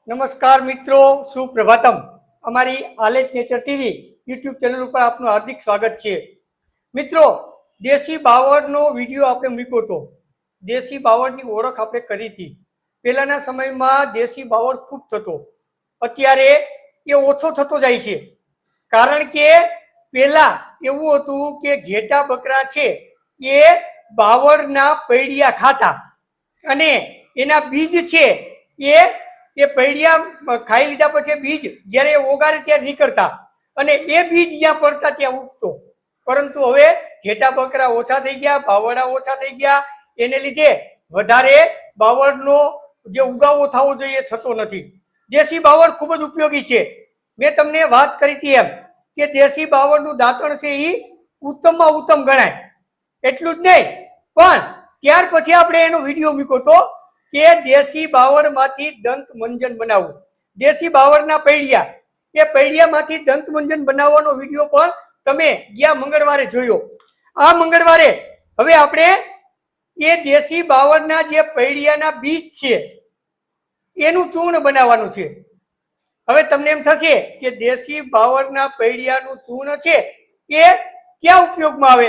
નમસ્કાર મિત્રો, સુપ્રભાતમ. અમારી આલેખ નેચર ટીવી યુટ્યુબ ચેનલ ઉપર આપનું હાર્દિક સ્વાગત છે. મિત્રો, દેશી બાવળનો વિડીયો આપણે મૂક્યો હતો. દેશી બાવળની ઓળખ આપણે કરી હતી. પહેલાના સમયમાં દેશી બાવળ ખૂબ થતો, અત્યારે એ ઓછો થતો જાય છે. કારણ કે પહેલા એવું હતું કે ઘેટા બકરા છે એ બાવળના પૈડિયા ખાતા અને એના બીજ છે એ પૈડિયા ખાઈ લીધા પછી બીજ જ્યારે ઓગાળે ત્યારે નીકળતા અને એ બીજ જ્યાં પડતા ત્યાં ઉગતો. પરંતુ હવે ઘેટા બકરા ઓછા થઈ ગયા, બાવળા ઓછા થઈ ગયા, એને લીધે વધારે બાવળનો જે ઉગાવો થવો જોઈએ થતો નથી. દેશી બાવળ ખૂબ જ ઉપયોગી છે. મેં તમને વાત કરી હતી એમ કે દેશી બાવળનું દાંતણ છે એ ઉત્તમમાં ઉત્તમ ગણાય. એટલું જ નહીં, પણ ત્યાર પછી આપણે એનો વિડીયો મૂક્યો હતો કે દેશી બાવળમાંથી દંત મંજન બનાવવું. દેશી બાવળના પૈડિયા, એ પૈડિયામાંથી દંત મંજન બનાવવાનો વિડીયો પણ તમે ગયા મંગળવારે જોયો. આ મંગળવારે હવે આપણે એ દેશી બાવળના જે પૈડિયાના બીજ છે એનું ચૂર્ણ બનાવવાનું છે. હવે તમને એમ થશે કે દેશી બાવળના પૈડિયાનું ચૂર્ણ છે એ ક્યાં ઉપયોગમાં આવે?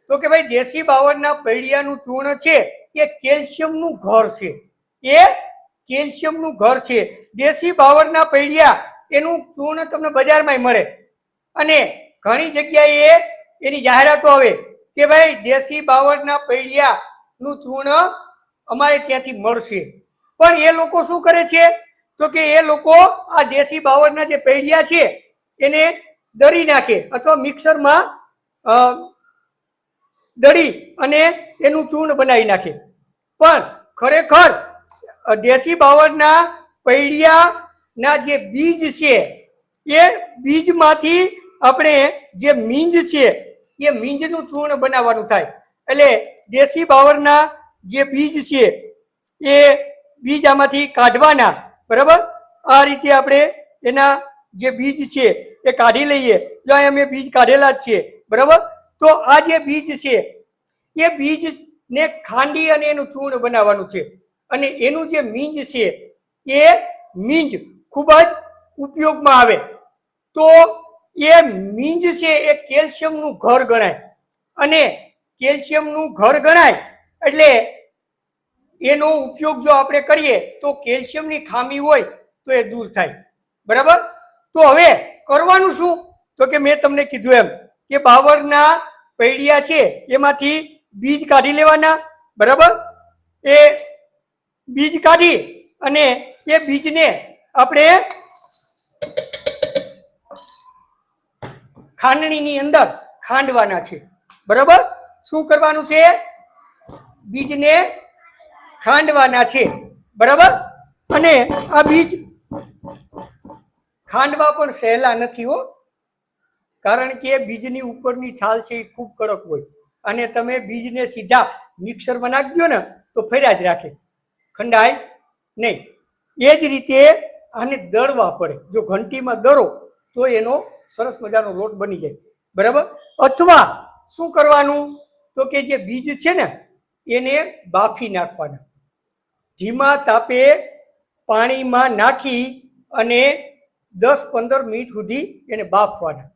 તો કે ભાઈ દેશી બાવળના પૈડિયાનું ચૂર્ણ છે એ કેલ્શિયમનું ઘર છે. એ કેલ્શિયમનું ઘર છે. દેશી બાવળના પૈડિયા એનું ચૂર્ણ તમને બજારમાં મળે અને ઘણી જગ્યાએ એની જાહેરાતો આવે કે ભાઈ દેશી બાવળના પૈડિયાનું ચૂર્ણ અમારે ત્યાંથી મળશે. પણ એ લોકો શું કરે છે? તો કે એ લોકો આ દેશી બાવળના જે પૈડિયા છે એને દળી નાખે અથવા મિક્સરમાં દળી અને એનું ચૂર્ણ બનાવી નાખે. પણ ખરેખર દેશી બાવળના પૈડિયાના જે બીજ છે એ બીજમાંથી આપણે જે મીંજ છે એ મીંજનું ચૂર્ણ બનાવવાનું થાય. એટલે દેશી બાવળના જે બીજ છે એ બીજ આમાંથી કાઢવાના. બરાબર? આ રીતે આપણે એના જે બીજ છે એ કાઢી લઈએ. જો અહીં અમે બીજ કાઢેલા જ છે. બરાબર? તો આ જે બીજ છે એ બીજને ખાંડી અને એનું ચૂર્ણ બનાવવાનું છે. અને એનું જે મીંજ છે એ મીંજ ખૂબ જ ઉપયોગમાં આવે. તો એ મીંજ છે એ કેલ્શિયમનું ઘર ગણાય અને કેલ્શિયમનું ઘર ગણાય એટલે એનો ઉપયોગ જો આપણે કરીએ તો કેલ્શિયમની ખામી હોય તો એ દૂર થાય. બરાબર? તો હવે કરવાનું શું? તો કે મેં તમને કીધું એમ કે બાવળના પૈડિયા છે એમાંથી બીજ કાઢી લેવાના. બરાબર? એ બીજ કાઢી અને એ બીજને આપણે ખાંડણીની અંદર ખાંડવાના છે. બરાબર? શું કરવાનું છે? બીજને ખાંડવાના છે. બરાબર? અને આ બીજ ખાંડવા પણ સહેલા નથી હો. કારણ કે બીજની ઉપરની છાલ છે એ ખૂબ કડક હોય અને તમે બીજને સીધા મિક્સરમાં નાખી દો ને તો ફર્યા જ રાખે, ખંડાય નહીં. એ જ રીતે આને દળવા પડે. જો ઘંટીમાં દળો તો એનો સરસ મજાનો લોટ બની જાય. બરાબર? અથવા શું કરવાનું? તો કે જે બીજ છે ને એને બાફી નાખવાના. ધીમા તાપે પાણીમાં નાખી અને 10-15 મિનિટ સુધી એને બાફવાના.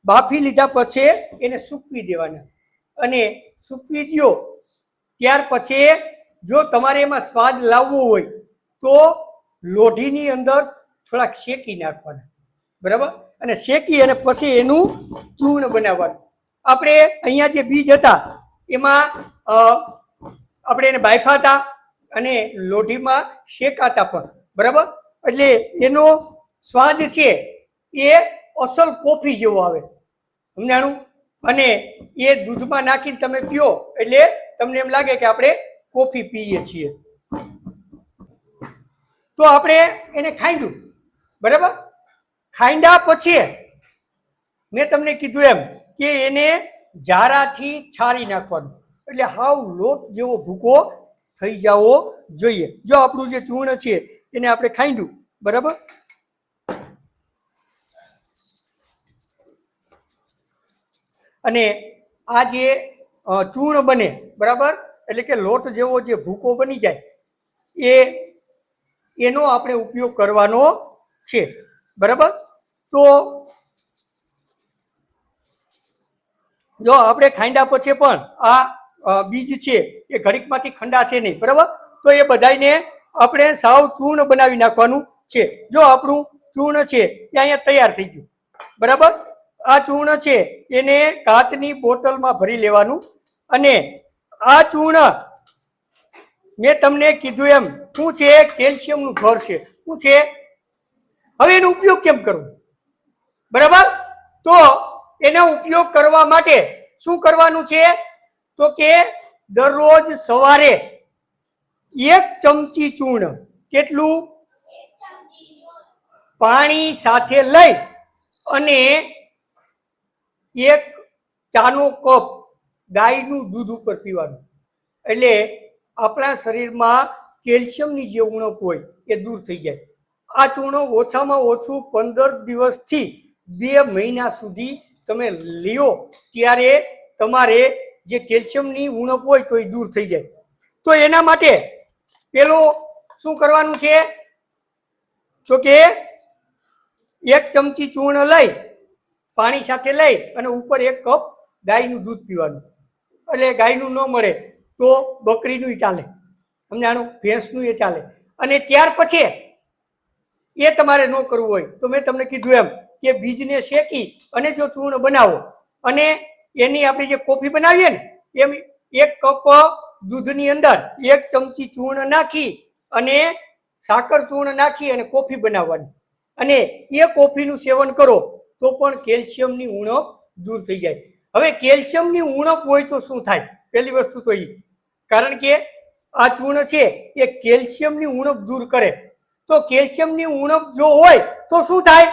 બાફી લીધા પછી એને સૂકવી દેવાના. અને સૂકવી દો ત્યાર પછી જો તમારે એમાં સ્વાદ લાવવો હોય તો લોઢીની અંદર થોડાક શેકી નાખવાના. બરાબર? અને શેકી અને પછી એનું ચૂર્ણ બનાવવાનું. આપણે અહીંયા જે બીજ હતા એમાં આપણે એને બાફ્યા હતા અને લોઢીમાં શેકાતા પણ. બરાબર? એટલે એનો સ્વાદ છે એ અસલ કોફી જેવો આવે. સમજાણું? અને એ દૂધમાં નાખીને તમે પીઓ એટલે તમને એમ લાગે કે આપણે કોફી પીએ છીએ. તો આપણે એને ખાંડ્યું. બરાબર? ખાંડ્યા પછી મેં તમને કીધું એમ કે એને જારાથી છારી નાખવાનું. એટલે હાવ લોટ જેવો ભૂકો થઈ જવો જોઈએ. જો આપણું જે ચૂર્ણ છે એને આપણે ખાંડ્યું. બરાબર? અને આ જે ચૂર્ણ બને, બરાબર, એટલે કે લોટ જેવો જે ભૂકો બની જાય એનો આપણે ઉપયોગ કરવાનો છે, બરાબર. તો જો આપણે ખાંડા પછી પણ આ બીજ છે એ ઘડીકમાંથી ખંડાશે નહીં, બરાબર. તો એ બધાને આપણે સાવ ચૂર્ણ બનાવી નાખવાનું છે. જો આપણું ચૂર્ણ છે એ અહીંયા તૈયાર થઈ ગયું, બરાબર. આ ચૂર્ણ છે એને કાચની બોટલમાં ભરી લેવાનું અને આ ચૂર્ણ મેં તમને કીધું એમ શું છે, કેલ્શિયમનું ઘર છે. શું છે? હવે એનો ઉપયોગ કેમ કરવો, બરાબર. તો એનો ઉપયોગ કરવા માટે શું કરવાનું છે? તો કે દરરોજ સવારે 1 ચમચી ચૂર્ણ, કેટલું? પાણી સાથે લઈ અને 1 ચાનો કપ ગાયનું દૂધ ઉપર પીવાનું. એટલે આપણા શરીરમાં કેલ્શિયમની જે ઉણપ હોય એ દૂર થઈ જાય. આ ચૂર્ણ ઓછામાં ઓછું 15 દિવસથી 2 મહિના સુધી તમે લ્યો ત્યારે તમારે જે કેલ્શિયમની ઉણપ હોય તો એ દૂર થઈ જાય. તો એના માટે પેલું શું કરવાનું છે? તો કે 1 ચમચી ચૂર્ણ લઈ પાણી સાથે લઈ અને ઉપર 1 કપ ગાયનું દૂધ પીવાનું. એટલે ગાયનું ન મળે તો બકરીનું ચાલે, સમજાણું? ભેંસનું એ ચાલે. અને ત્યાર પછી એ તમારે ન કરવું હોય તો મેં તમને કીધું એમ કે બીજને શેકી અને જો ચૂર્ણ બનાવો અને એની આપણે જે કોફી બનાવીએ ને એમ 1 કપ દૂધની અંદર 1 ચમચી ચૂર્ણ નાખી અને સાકર ચૂર્ણ નાખી અને કોફી બનાવવાની અને એ કોફીનું સેવન કરો તો પણ કેલ્શિયમની ઉણપ દૂર થઈ જાય. હવે કેલ્શિયમની ઉણપ હોય તો શું થાય? પહેલી વસ્તુ તો એ, કારણ કે આ ચૂર્ણ છે એ કેલ્શિયમની ઉણપ દૂર કરે. તો કેલ્શિયમની ઉણપ જો હોય તો શું થાય?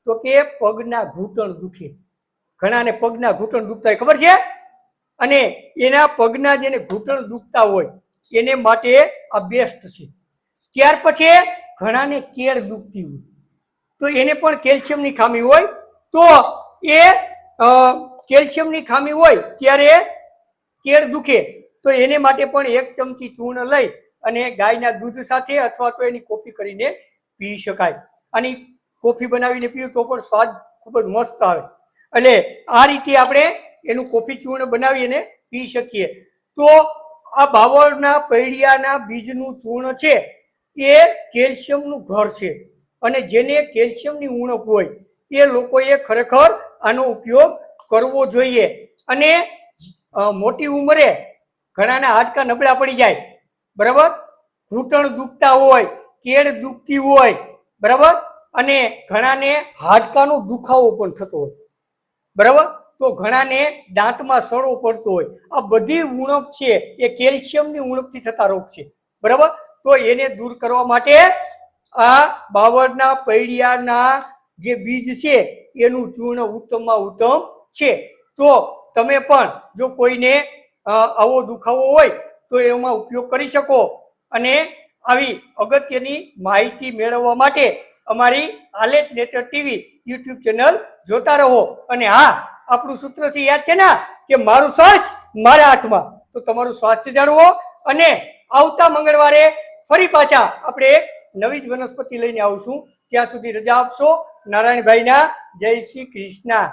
તો કે પગના ઘૂંટણ દુખે. ઘણાને પગના ઘૂંટણ દુખતા હોય, ખબર છે? અને એના પગના જેને ઘૂંટણ દુખતા હોય એને માટે આ બેસ્ટ છે. ત્યાર પછી ઘણાને કેળ દુખતી હોય તો એને પણ કેલ્શિયમની ખામી હોય તો એ કેલ્શિયમની ખામી હોય ત્યારે કેળ દુખે તો એને માટે પણ 1 ચમચી ચૂર્ણ લઈ અને ગાયના દૂધ સાથે અથવા તો એની કોફી કરીને પી શકાય. અને કોફી બનાવીને પીવું તો પણ સ્વાદ ખૂબ જ મસ્ત આવે. એટલે આ રીતે આપણે એનું કોફી ચૂર્ણ બનાવીને પી શકીએ. તો આ બાવળના પૈડિયાના બીજનું ચૂર્ણ છે એ કેલ્શિયમનું ઘર છે અને જેને કેલ્શિયમની ઉણપ હોય એ લોકોએ ખરેખર આનો ઉપયોગ કરવો જોઈએ. અને મોટી ઉંમરે ઘણાના હાડકાં નબળા પડી જાય, બરાબર, ઘૂંટણ દુખતા હોય, કેળ દુખતી હોય, બરાબર, અને ઘણાને હાડકાનો દુખાવો પણ થતો હોય, બરાબર. તો ઘણાને દાંતમાં સડો પડતો હોય. આ બધી ઉણપ છે એ કેલ્શિયમની ઉણપથી થતા રોગ છે, બરાબર. તો એને દૂર કરવા માટે આ બાવળના પૈડિયાના જે બીજ છે એનું ચૂર્ણ ઉત્તમમાં ઉત્તમ છે. તો તમે પણ જો કોઈને આવો દુખાવો હોય તો એમાં ઉપયોગ કરી શકો. અને આવી અગત્યની માહિતી મેળવવા માટે અમારી આલેખ નેચર ટીવી યુટ્યુબ ચેનલ જોતા રહો. અને હા, આપણું સૂત્ર છે યાદ છે ને કે મારું સ્વાસ્થ્ય મારા હાથમાં. તો તમારું સ્વાસ્થ્ય જાણવો અને આવતા મંગળવારે ફરી પાછા આપણે એક નવી જ વનસ્પતિ લઈને આવશું. ત્યાં સુધી રજા આપશો. નારાયણભાઈના જય શ્રી કૃષ્ણ.